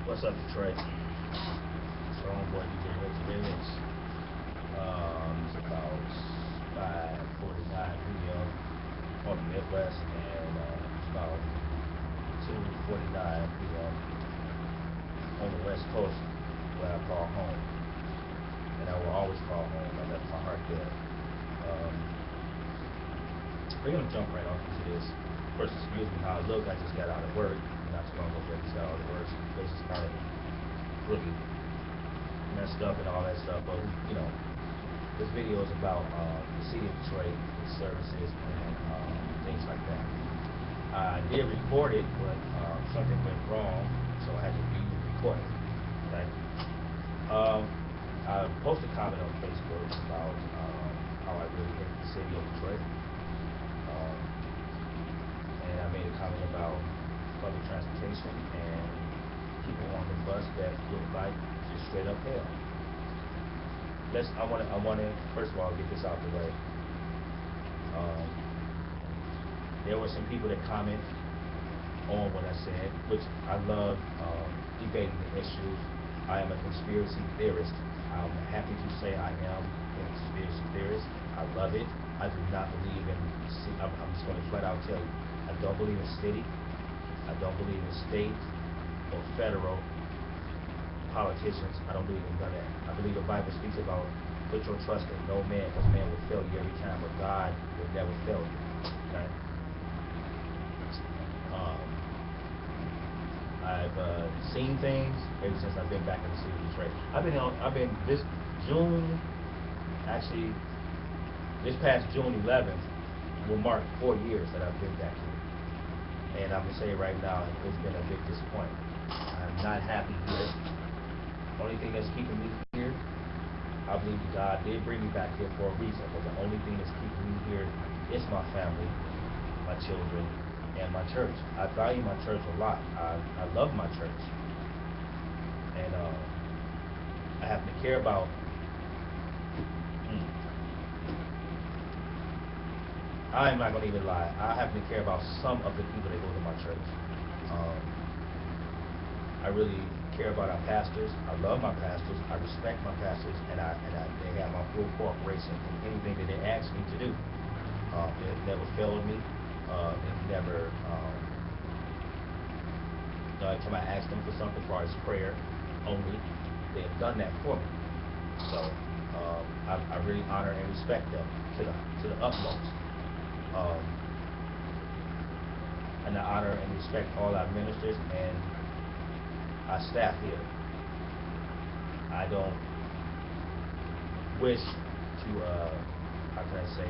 What's up, Detroit? It's your homeboy DJ Remix. It's about 5:49 p.m. on the Midwest, and it's about 2:49 p.m. on the West Coast, where I call home. And I will always call home. I left my heart there. We're gonna jump right off into this. First, excuse me how I look. I just got out of work. Not too long ago, I just got out of work. So the place is kind of really messed up and all that stuff. But you know, this video is about the city of Detroit, its services, and things like that. I did record it, but something went wrong, so I had to re-record it. Okay. I posted a comment on Facebook about how I really hate the city of Detroit. And I made a comment about public transportation and people on the bus that look like just straight up hell. I want to first of all get this out the way. There were some people that comment on what I said, which I love debating the issues. I am a conspiracy theorist. I'm happy to say I am a conspiracy theorist. I love it. I do not believe in, I'm just going to flat out tell you, I don't believe in city. I don't believe in state or federal politicians. I don't believe in none of that. I believe the Bible speaks about put your trust in no man, because man will fail you every time, but God will never fail you. Okay? I've seen things ever since I've been back in the city of Detroit. I've been this June, actually, this past June 11th will mark 4 years that I've been back here. And I'm going to say right now, it's been a big disappointment. I'm not happy here. The only thing that's keeping me here, I believe that God did bring me back here for a reason, but the only thing that's keeping me here is my family, my children, and my church. I value my church a lot. I love my church. And I happen to care about I'm not going to even lie. I happen to care about some of the people that go to my church. I really care about our pastors. I love my pastors. I respect my pastors, and they have my full cooperation in anything that they ask me to do. They've never failed me. They've never. Every time I ask them for something, as far as prayer only, they have done that for me. So I really honor and respect them to the utmost. And I honor and respect all our ministers and our staff here. I don't wish to, how can I say,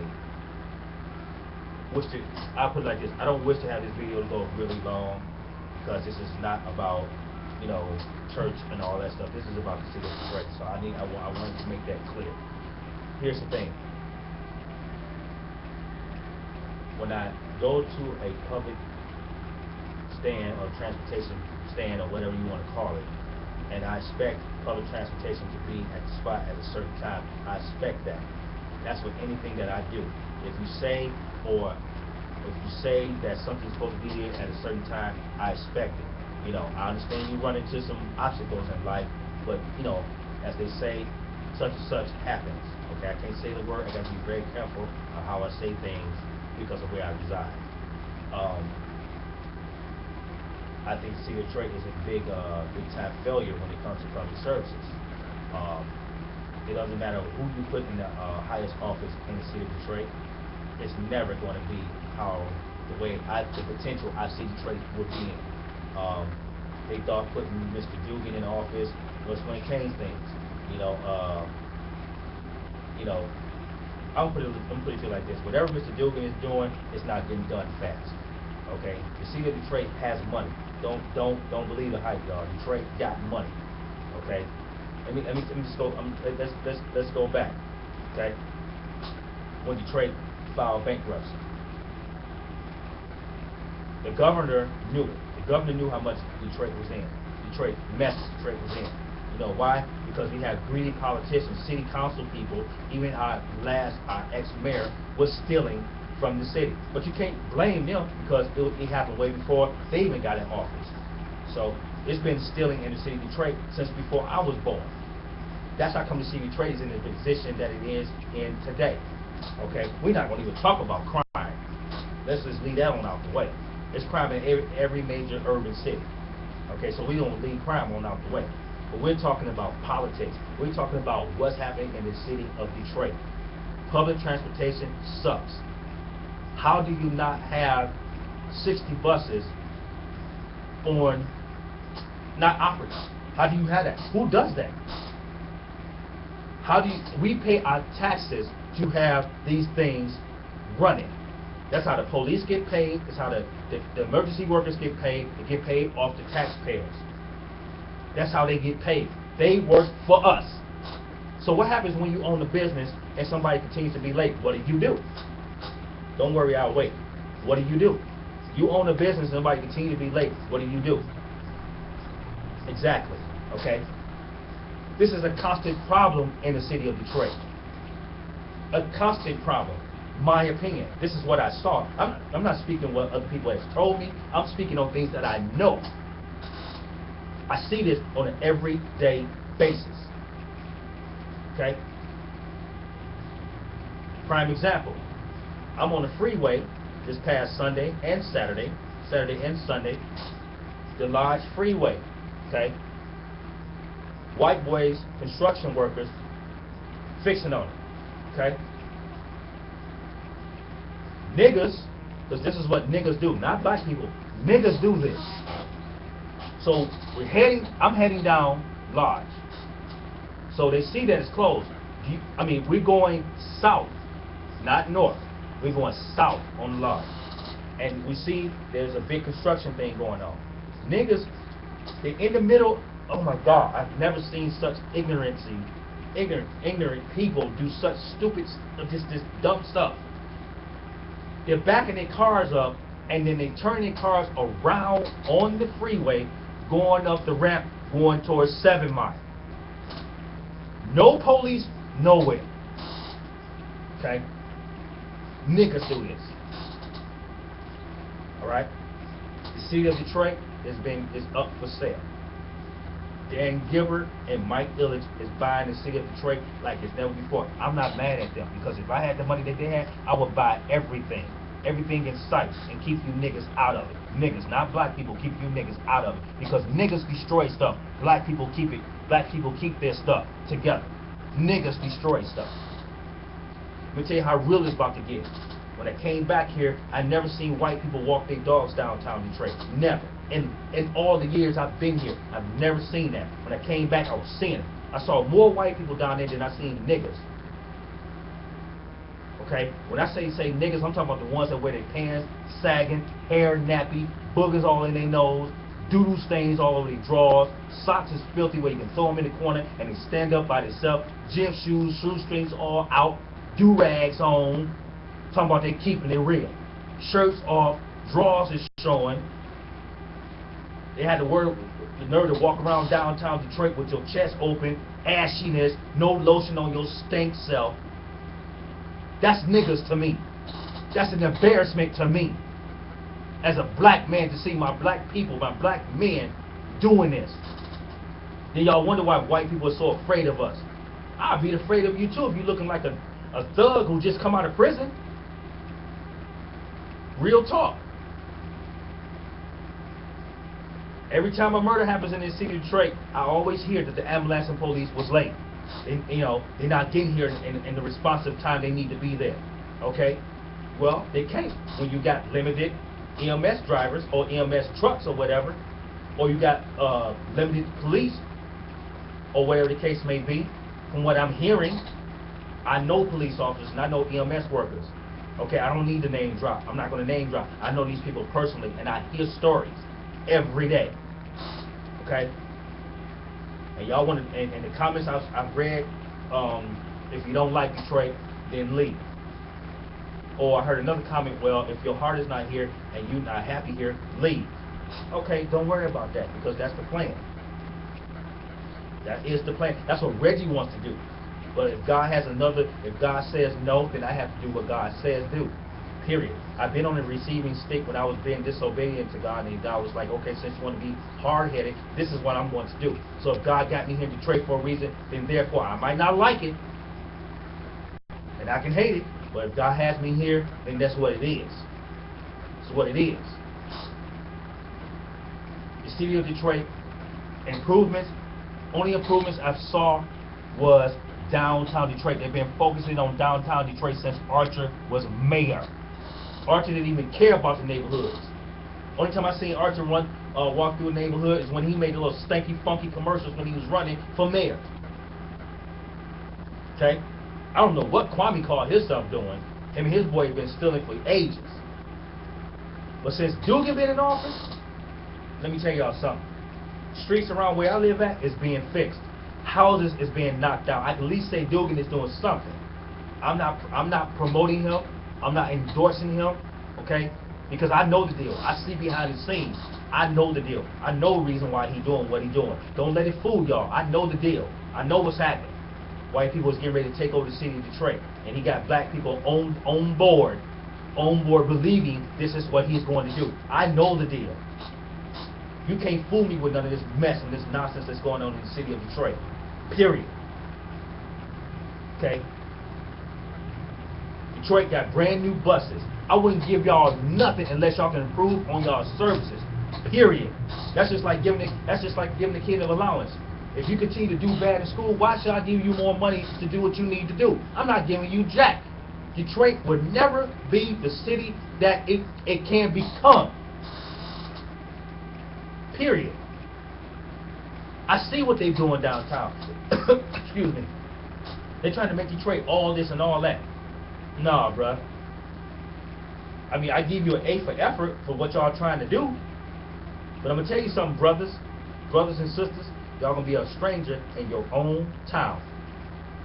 I'll put it like this, I don't wish to have this video to go really long, because this is not about, you know, church and all that stuff. This is about the city of Detroit, so I wanted to make that clear. Here's the thing. When I go to a public stand or transportation stand or whatever you want to call it, and I expect public transportation to be at the spot at a certain time, I expect that. That's with anything that I do. If you say that something's supposed to be there at a certain time, I expect it. You know, I understand you run into some obstacles in life, but you know, as they say, such and such happens. Okay, I can't say the word. I got to be very careful on how I say things, because of where I reside. I think the city of Detroit is a big time failure when it comes to public services. It doesn't matter who you put in the highest office in the city of Detroit. It's never going to be the potential I see Detroit would be in. They thought putting Mr. Dugan in office was going to change things. I'm putting it like this. Whatever Mr. Dugan is doing, it's not getting done fast. Okay? The city of Detroit has money. Don't believe the hype, y'all. Detroit got money. Okay? Let me just go. Let's go back. Okay? When Detroit filed bankruptcy, the governor knew it. The governor knew how much Detroit was in. Detroit was in. You know why? Because we have greedy politicians, city council people, even our ex-mayor was stealing from the city. But you can't blame them, because it happened way before they even got in office. So it's been stealing in the city of Detroit since before I was born. That's how come the city of Detroit is in the position that it is in today. Okay, we're not going to even talk about crime. Let's just leave that on out the way. It's crime in every major urban city. Okay, so we don't leave crime on out the way. But we're talking about politics. We're talking about what's happening in the city of Detroit. Public transportation sucks. How do you not have 60 buses on not operating? How do you have that? Who does that? How do we pay our taxes to have these things running? That's how the police get paid. That's how the emergency workers get paid. They get paid off the taxpayers. That's how they get paid. They work for us. So what happens when you own a business and somebody continues to be late? What do you do? Don't worry, I'll wait. What do? You own a business and somebody continues to be late. What do? Exactly. Okay? This is a constant problem in the city of Detroit. A constant problem. My opinion. This is what I saw. I'm not speaking what other people have told me. I'm speaking on things that I know. I see this on an everyday basis. Okay? Prime example. I'm on the freeway this past Sunday and Saturday and Sunday, the Lodge Freeway. Okay? White boys, construction workers, fixing on it. Okay? Niggas, because this is what niggas do, not black people. Niggas do this. So I'm heading down Lodge. So they see that it's closed. We're going south, not north. We're going south on the Lodge. And we see there's a big construction thing going on. Niggas, they're in the middle. Oh my God, I've never seen such ignorant people do such stupid, this dumb stuff. They're backing their cars up, and then they turn their cars around on the freeway, going up the ramp, going towards 7 Mile. No police, nowhere. Okay? Niggas do this. Alright? The city of Detroit is up for sale. Dan Gilbert and Mike Ilitch is buying the city of Detroit like it's never before. I'm not mad at them, because if I had the money that they had, I would buy everything in sight, and keep you niggas out of it. Niggas, not black people, keep you niggas out of it, because niggas destroy stuff. Black people keep it. Black people keep their stuff together. Niggas destroy stuff. Let me tell you how real it's about to get. When I came back here, I never seen white people walk their dogs downtown Detroit. Never. In all the years I've been here, I've never seen that. When I came back, I was seeing it. I saw more white people down there than I seen niggas. Okay? When I say niggas, I'm talking about the ones that wear their pants sagging, hair nappy, boogers all in their nose, doodle stains all over their drawers, socks is filthy where you can throw them in the corner and they stand up by themselves, gym shoes, shoestrings all out, do-rags on, talking about they keeping it real. Shirts off, drawers is showing. They had the nerve to walk around downtown Detroit with your chest open, ashiness, no lotion on your stink self. That's niggas to me. That's an embarrassment to me as a black man to see my black people, my black men doing this. Then y'all wonder why white people are so afraid of us. I'd be afraid of you too if you're looking like a thug who just come out of prison. Real talk. Every time a murder happens in this city of Detroit, I always hear that the ambulance and police was late. They're not getting here in the responsive time they need to be there. Okay? Well, they can't. When you got limited EMS drivers or EMS trucks or whatever, or you got limited police or whatever the case may be, from what I'm hearing, I know police officers and I know EMS workers. Okay, I don't need to name drop. I'm not going to name drop. I know these people personally, and I hear stories every day. Okay? And y'all want to, in the comments I've read, if you don't like Detroit, then leave. Or I heard another comment, well, if your heart is not here and you're not happy here, leave. Okay, don't worry about that, because that's the plan. That is the plan. That's what Reggie wants to do. But if God has if God says no, then I have to do what God says do. Period. I've been on the receiving stick when I was being disobedient to God, and God was like, okay, since you want to be hard-headed, this is what I'm going to do. So if God got me here in Detroit for a reason, then therefore I might not like it, and I can hate it, but if God has me here, then that's what it is. It's what it is. The city of Detroit, improvements, only improvements I saw was downtown Detroit. They've been focusing on downtown Detroit since Archer was mayor. Archer didn't even care about the neighborhoods. Only time I seen Archer walk through a neighborhood is when he made the little stanky, funky commercials when he was running for mayor. Okay? I don't know what Kwame called himself doing. Him and his boy have been stealing for ages. But since Dugan been in office, let me tell y'all something. Streets around where I live at is being fixed. Houses is being knocked down. I can at least say Dugan is doing something. I'm not promoting him. I'm not endorsing him, okay? Because I know the deal. I see behind the scenes. I know the deal. I know the reason why he doing what he doing. Don't let it fool y'all. I know the deal. I know what's happening. White people is getting ready to take over the city of Detroit, and he got black people on board believing this is what he's going to do. I know the deal. You can't fool me with none of this mess and this nonsense that's going on in the city of Detroit. Period. Okay? Detroit got brand new buses. I wouldn't give y'all nothing unless y'all can improve on y'all services. Period. That's just like giving the kid an allowance. If you continue to do bad in school, why should I give you more money to do what you need to do? I'm not giving you jack. Detroit would never be the city that it can become. Period. I see what they're doing downtown. Excuse me. They're trying to make Detroit all this and all that. Nah, bruh. I mean, I give you an A for effort for what y'all trying to do. But I'm going to tell you something, brothers and sisters. Y'all going to be a stranger in your own town.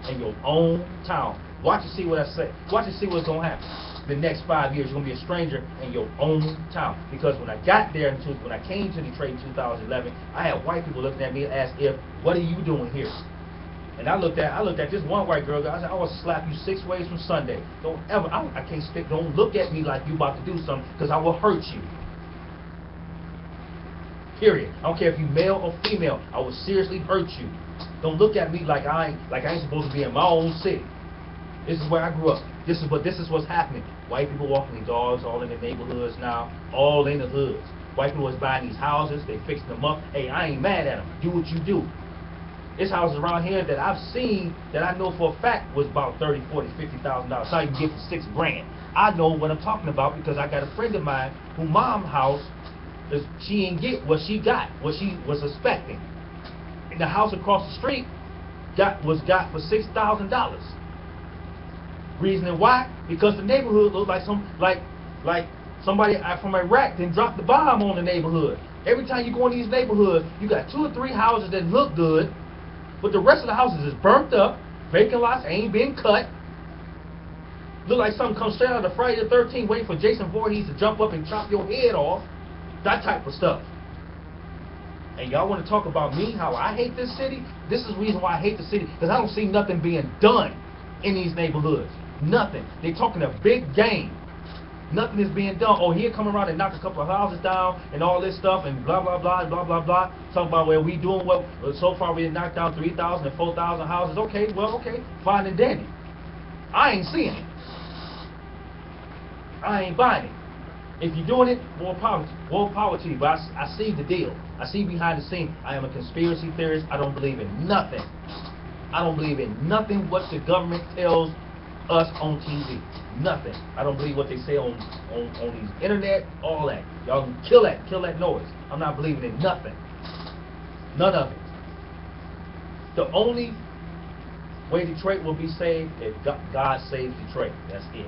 In your own town. Watch and see what I say. Watch and see what's going to happen. The next 5 years, you're going to be a stranger in your own town. Because when I got there, when I came to Detroit in 2011, I had white people looking at me and asked, what are you doing here? And I looked at this one white girl. I said, I will slap you 6 ways from Sunday. Don't ever, I can't stick. Don't look at me like you about to do something, because I will hurt you. Period. I don't care if you male or female. I will seriously hurt you. Don't look at me like I ain't supposed to be in my own city. This is where I grew up. This is what's happening. White people walking their dogs all in the neighborhoods now, all in the hoods. White people is buying these houses, they fixing them up. Hey, I ain't mad at them. Do what you do. There's houses around here that I've seen that I know for a fact was about $30,000, $40,000, $50,000. So I can get for $6 grand. I know what I'm talking about because I got a friend of mine who mom's house she didn't get what she got, what she was expecting. And the house across the street was got for $6,000. Reasoning why? Because the neighborhood looked like somebody from Iraq then dropped the bomb on the neighborhood. Every time you go in these neighborhoods, you got 2 or 3 houses that look good, but the rest of the houses is burnt up, vacant lots ain't been cut. Look like something comes straight out of Friday the 13th, waiting for Jason Voorhees to jump up and chop your head off. That type of stuff. And y'all want to talk about me, how I hate this city? This is the reason why I hate the city, because I don't see nothing being done in these neighborhoods. Nothing. They talking a big game. Nothing is being done. Oh, he'll come around and knock a couple of houses down and all this stuff and blah, blah, blah, blah, blah, blah. Talking about where we doing what, so far we knocked down 3,000 and 4,000 houses. Okay, well, okay, fine and dandy. I ain't seeing it. I ain't buying it. If you're doing it, more power to you. But I see the deal. I see behind the scene. I am a conspiracy theorist. I don't believe in nothing. I don't believe in nothing what the government tells us on TV. Nothing. I don't believe what they say on the internet, all that. Y'all can kill that noise. I'm not believing in nothing. None of it. The only way Detroit will be saved is God saves Detroit. That's it.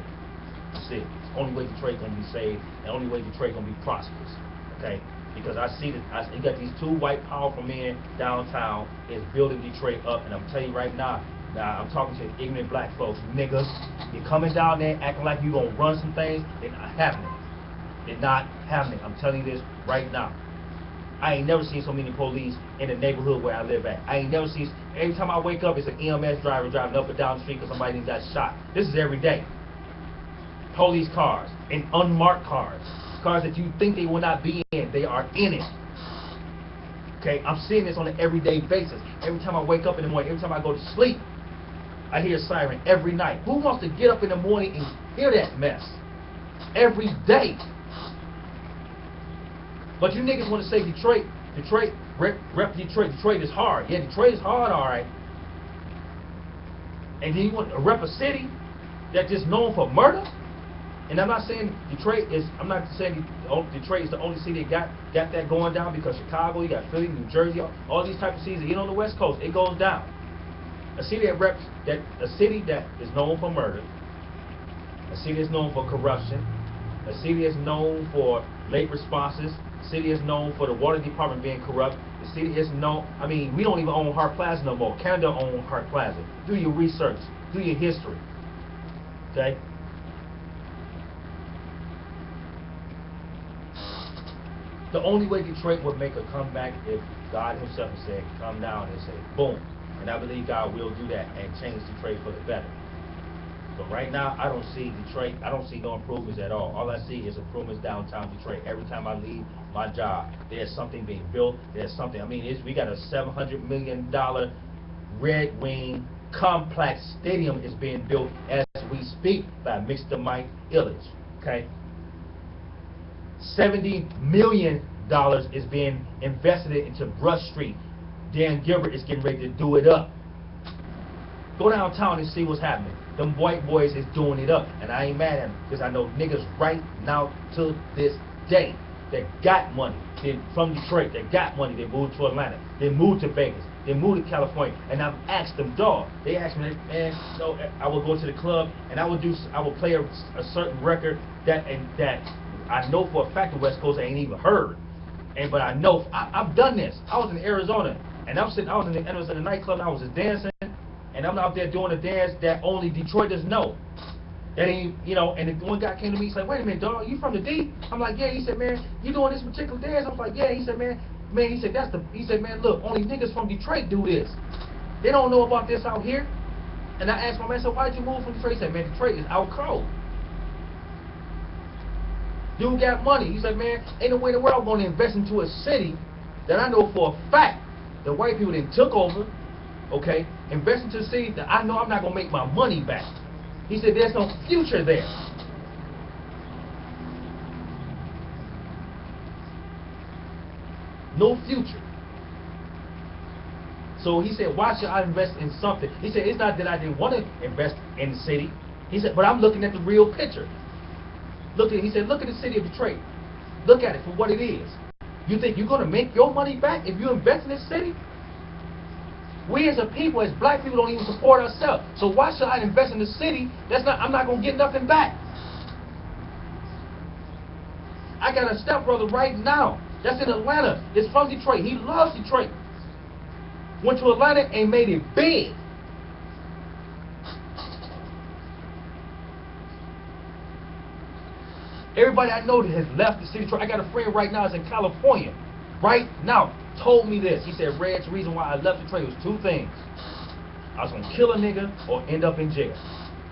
That's it. It's the only way Detroit gonna be saved. The only way Detroit gonna be prosperous. Okay? Because I see that you got these 2 white powerful men downtown is building Detroit up, and I'm telling you right now. Now, I'm talking to ignorant black folks, niggas. You're coming down there acting like you're going to run some things. They're not happening. They're not happening. I'm telling you this right now. I ain't never seen so many police in the neighborhood where I live at. I ain't never seen, every time I wake up, it's an EMS driver driving up and down the street because somebody got shot. This is every day. police cars and unmarked cars. Cars that you think they will not be in, they are in it. Okay, I'm seeing this on an everyday basis. Every time I wake up in the morning, every time I go to sleep, I hear a siren every night. Who wants to get up in the morning and hear that mess? Every day. But you niggas want to say Detroit, rep Detroit. Detroit is hard. Yeah, Detroit is hard, all right. And then you want to rep a city that's just known for murder? And I'm not saying Detroit is the only city that got that going down, because Chicago, you got Philly, New Jersey, all these type of cities, even on the West Coast, it goes down. A city that is known for murder, a city that's known for corruption, a city that's known for late responses, a city is known for the water department being corrupt, the city is known, I mean, we don't even own Hart Plaza no more. Canada owns Hart Plaza. Do your research, do your history. Okay? The only way Detroit would make a comeback if God himself said, come down and say, boom. And I believe God will do that and change Detroit for the better. But right now, I don't see Detroit, I don't see no improvements at all. All I see is improvements downtown Detroit. Every time I leave my job, there's something being built. There's something, I mean, we got a $700 million Red Wing complex stadium is being built as we speak by Mr. Mike Ilitch. Okay? $70 million is being invested into Brush Street. Dan Gilbert is getting ready to do it up. Go downtown and see what's happening. Them white boys is doing it up. And I ain't mad at them, because I know niggas right now to this day that got money. They're from Detroit, they got money. They moved to Atlanta. They moved to Vegas. They moved to California. And I've asked them, dog. They asked me, man, so I would go to the club and I would play a certain record that I know for a fact the West Coast ain't even heard. But I know I've done this. I was in Arizona and I was in the nightclub and I was just dancing, and I'm out there doing a dance that only Detroiters know. That ain't, you know, and the one guy came to me, he's like, wait a minute, dog, you from the D? I'm like, yeah. He said, man, you doing this particular dance? I was like, yeah. He said, man, he said, man, look, only niggas from Detroit do this. They don't know about this out here. And I asked my man, so why did you move from Detroit? He said, man, Detroit is out cold. Dude got money. He said, man, ain't no way in the world I'm going to invest into a city that I know for a fact the white people then took over, okay, invest into a city that I know I'm not going to make my money back. He said, there's no future there. No future. So he said, why should I invest in something? He said, it's not that I didn't want to invest in the city. He said, but I'm looking at the real picture. He said, look at the city of Detroit. Look at it for what it is. You think you're going to make your money back if you invest in this city? We as a people, as black people, don't even support ourselves. So why should I invest in the city? I'm not going to get nothing back. I got a stepbrother right now that's in Atlanta. It's from Detroit. He loves Detroit. Went to Atlanta and made it big. Everybody I know that has left the city of Detroit. I got a friend right now that's in California. Right now, told me this. He said, Reg, the reason why I left Detroit was two things. I was going to kill a nigga or end up in jail.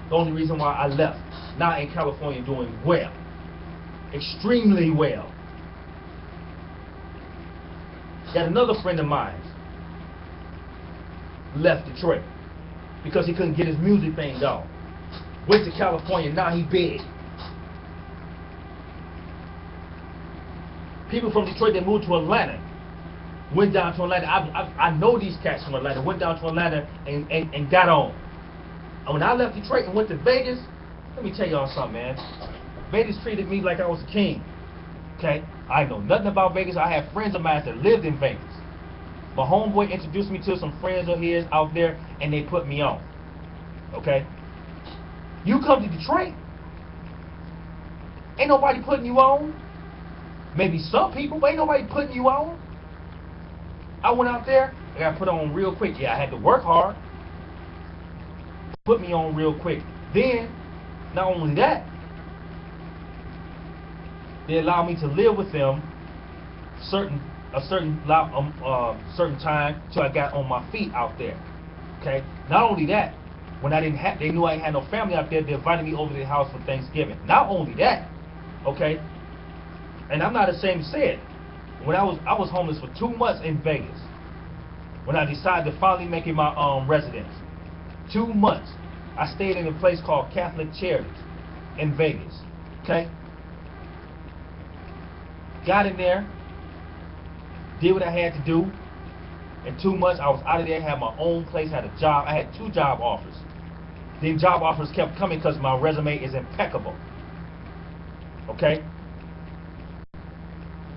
The only reason why I left. Now in California doing well. Extremely well. Got another friend of mine left Detroit because he couldn't get his music thing going. Went to California, now he big. People from Detroit that moved to Atlanta, went down to Atlanta. I know these cats from Atlanta, went down to Atlanta and got on. And when I left Detroit and went to Vegas, let me tell y'all something, man. Vegas treated me like I was a king. Okay? I know nothing about Vegas. I have friends of mine that lived in Vegas. My homeboy introduced me to some friends of his out there, and they put me on. Okay? You come to Detroit, ain't nobody putting you on. Maybe some people, but ain't nobody putting you on. I went out there, I got put on real quick. Yeah, I had to work hard. Put me on real quick. Then, not only that, they allowed me to live with them certain time till I got on my feet out there. Okay? Not only that, When they knew I ain't had no family out there, they invited me over to their house for Thanksgiving. Not only that, okay, and I'm not ashamed to say it. When I was homeless for 2 months in Vegas. When I decided to finally make it my residence. 2 months. I stayed in a place called Catholic Charities in Vegas. Okay? Got in there, did what I had to do. In 2 months, I was out of there, had my own place, had a job. I had 2 job offers. Then job offers kept coming because my resume is impeccable. Okay?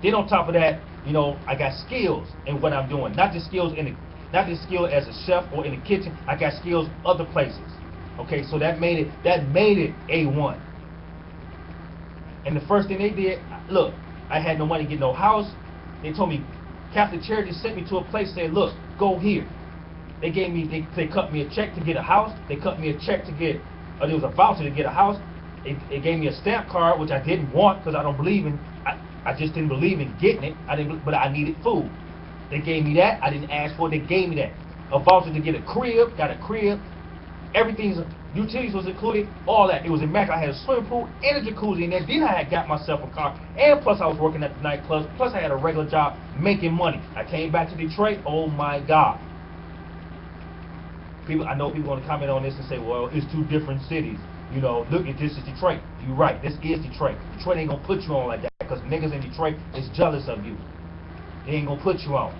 Then on top of that, you know, I got skills in what I'm doing. Not just skills as a chef or in the kitchen. I got skills other places. Okay, so that made it A1. And the first thing they did, look, I had no money to get no house. They told me, Catholic Charities sent me to a place, said, look, go here. They gave me, they cut me a check to get a house. They cut me a check to get, there was a voucher to get a house. It gave me a stamp card, which I didn't want because I don't believe in, I just didn't believe in getting it. But I needed food. They gave me that. I didn't ask for it. They gave me that. A voucher to get a crib, got a crib. Everything's, utilities was included, all that. It was immaculate. I had a swimming pool and a jacuzzi in there. Then I had got myself a car. And plus I was working at the nightclubs. Plus I had a regular job making money. I came back to Detroit. Oh my God. I know people want to comment on this and say, well, it's 2 different cities. You know, look, this is Detroit. You're right. This is Detroit. Detroit ain't going to put you on like that because niggas in Detroit is jealous of you. They ain't going to put you on.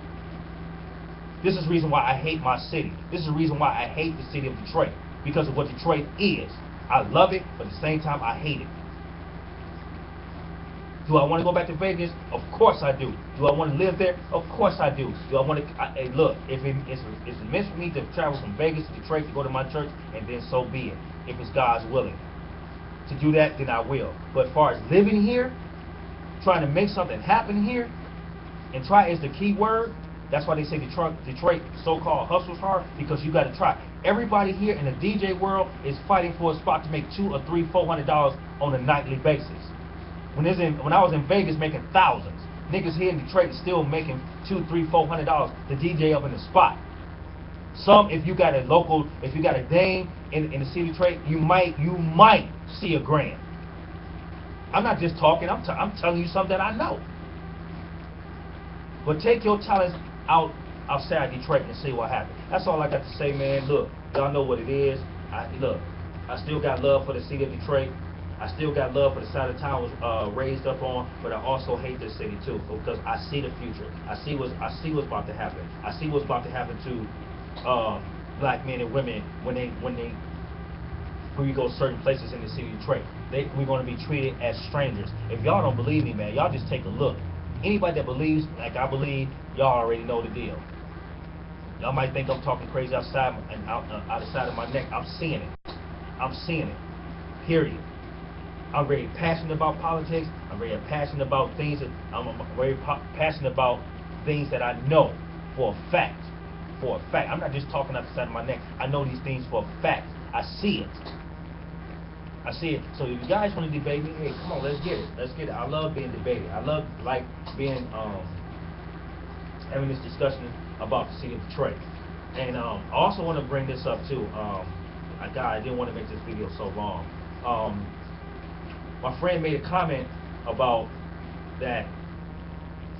This is the reason why I hate my city. This is the reason why I hate the city of Detroit. Because of what Detroit is. I love it, but at the same time, I hate it. Do I want to go back to Vegas? Of course I do. Do I want to live there? Of course I do. Do I want to... Hey, look, if it's meant for me to travel from Vegas to Detroit to go to my church, and then so be it. If it's God's willing to do that, then I will. But as far as living here, trying to make something happen here, and try is the key word. That's why they say Detroit so-called hustles hard, because you got to try. Everybody here in the DJ world is fighting for a spot to make $200 or $300, $400 on a nightly basis. When I was in Vegas making thousands, niggas here in Detroit is still making $200, $300, $400 to DJ up in the spot. Some, if you got a dame in the city of Detroit, you might see $1,000. I'm not just talking. I'm telling you something that I know. But take your talents outside Detroit and see what happens. That's all I got to say, man. Look, y'all know what it is. I still got love for the city of Detroit. I still got love for the side of town I was raised up on, but I also hate this city too because I see the future. I see what's about to happen. I see what's about to happen to black men and women when we go certain places in the city of Detroit. We're going to be treated as strangers. If y'all don't believe me, man, y'all just take a look. Anybody that believes like I believe, y'all already know the deal. Y'all might think I'm talking crazy outside out the side of my neck. I'm seeing it. I'm seeing it. Period. I'm very passionate about politics. I'm very passionate about things I'm very passionate about things that I know for a fact. For a fact. I'm not just talking out the side of my neck. I know these things for a fact. I see it. I see it. So if you guys want to debate me, hey, come on, let's get it. Let's get it. I love being debated. I love being having this discussion about the city of Detroit. And I also want to bring this up too. I didn't want to make this video so long. My friend made a comment about that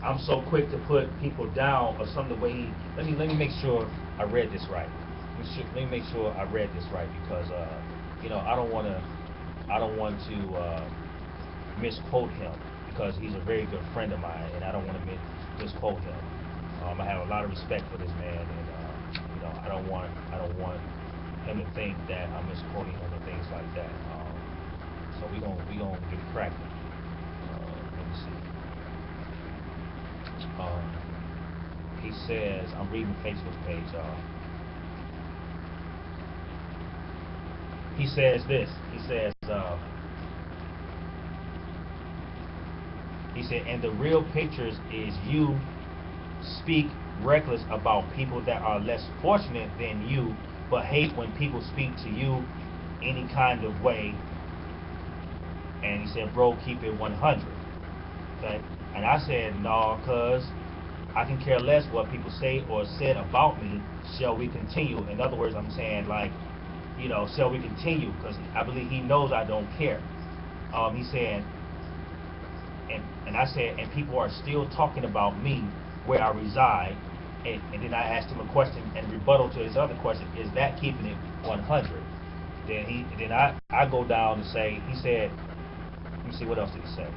I'm so quick to put people down or something the way he. Let me make sure I read this right. Let me make sure I read this right because you know I don't want to misquote him because he's a very good friend of mine and I don't want to misquote him. I have a lot of respect for this man and you know I don't want him to think that I'm misquoting him and things like that. So we gonna get it cracking. Let me see. He says, I'm reading the Facebook page, y'all. He says this. He says, and the real pictures is you speak reckless about people that are less fortunate than you, but hate when people speak to you any kind of way. And he said, bro, keep it 100. Okay? And I said, no, cuz I can care less what people say or said about me. Shall we continue? In other words, I'm saying, like, you know, shall we continue? Because I believe he knows I don't care. He's saying, and I said, and people are still talking about me where I reside. And then I asked him a question and rebuttal to his other question, is that keeping it 100? Then I go down and say, he said, let me see, what else did he say?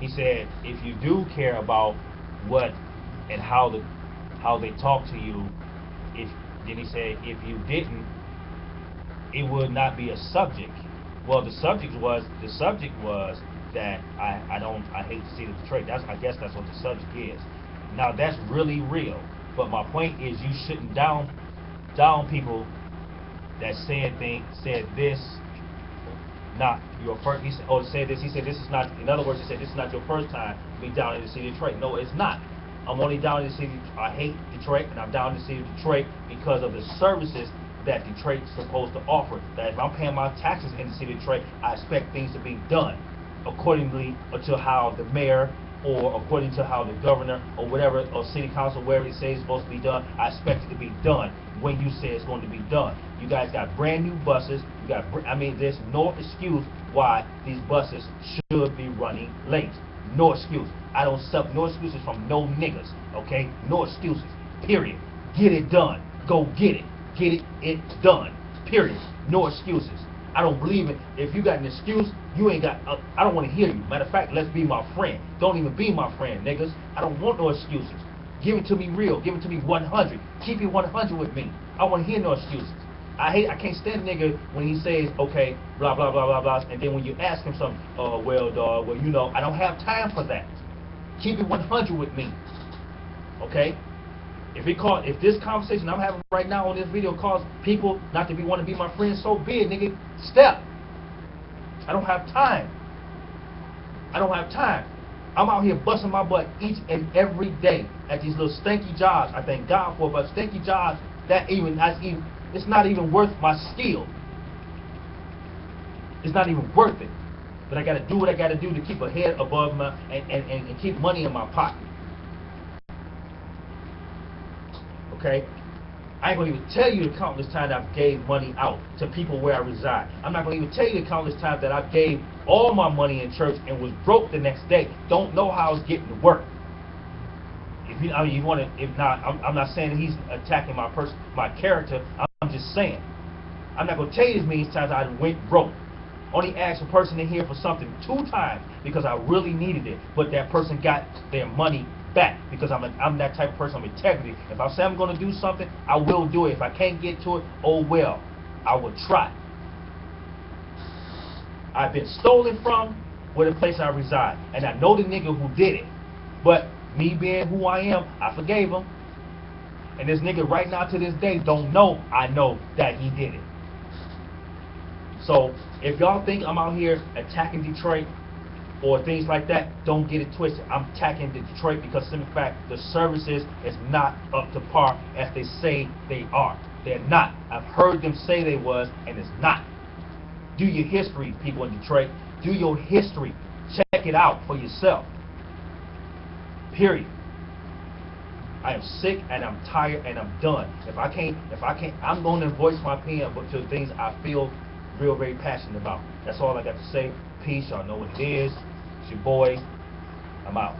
He said, if you do care about what and how they talk to you, then he said, if you didn't, it would not be a subject. Well, the subject was that I hate to see the Detroit. I guess that's what the subject is. Now that's really real. But my point is, you shouldn't down people that said this. Not your first. He said, said this. He said this is not. In other words, he said this is not your first time to be down in the city of Detroit. No, it's not. I'm only down in the city. I hate Detroit, and I'm down in the city of Detroit because of the services that Detroit's supposed to offer. That if I'm paying my taxes in the city of Detroit, I expect things to be done accordingly to how the mayor or according to how the governor or whatever, or city council, wherever it says it's supposed to be done. I expect it to be done when you say it's going to be done. You guys got brand new buses. You got, I mean, there's no excuse why these buses should be running late. No excuse. I don't accept no excuses from no niggas. Okay, no excuses. Period. Get it done. Go get it. Get it done. Period. No excuses. I don't believe it. If you got an excuse, you ain't got. I don't want to hear you. Matter of fact, let's be my friend. Don't even be my friend, niggas. I don't want no excuses. Give it to me real. Give it to me 100. Keep it 100 with me. I want to hear no excuses. I can't stand a nigga when he says, okay, blah, blah, blah, blah, blah, and then when you ask him something, well, dog, well, you know, I don't have time for that. Keep it 100 with me. Okay? If this conversation I'm having right now on this video causes people not to want to be my friends, so be it, nigga. Step. I don't have time. I don't have time. I'm out here busting my butt each and every day at these little stinky jobs. I thank God for, but stinky jobs it's not even worth my skill. It's not even worth it. But I got to do what I got to do to keep a head above my and keep money in my pocket. Okay? I ain't going to even tell you the countless times I've gave money out to people where I reside. I'm not going to even tell you the countless times that I gave all my money in church and was broke the next day. Don't know how I was getting to work. If you, I mean, you want to, if not, I'm not saying that he's attacking my character. I'm just saying. I'm not going to tell you as many times I went broke. Only asked a person in here for something 2 times because I really needed it, but that person got their money back because I'm that type of person. I'm integrity. If I say I'm going to do something, I will do it. If I can't get to it, oh well, I will try. I've been stolen from where the place I reside, and I know the nigga who did it. But me being who I am, I forgave him. And this nigga right now to this day don't know I know that he did it. So if y'all think I'm out here attacking Detroit or things like that, don't get it twisted. I'm attacking Detroit because simple fact, the services is not up to par as they say they are. They're not. I've heard them say they was, and it's not. Do your history, people in Detroit. Do your history. Check it out for yourself. Period. I am sick and I'm tired and I'm done. If I can't, I'm going to voice my opinion to things I feel real, very passionate about. That's all I got to say. Peace. Y'all know what it is. It's your boy. I'm out.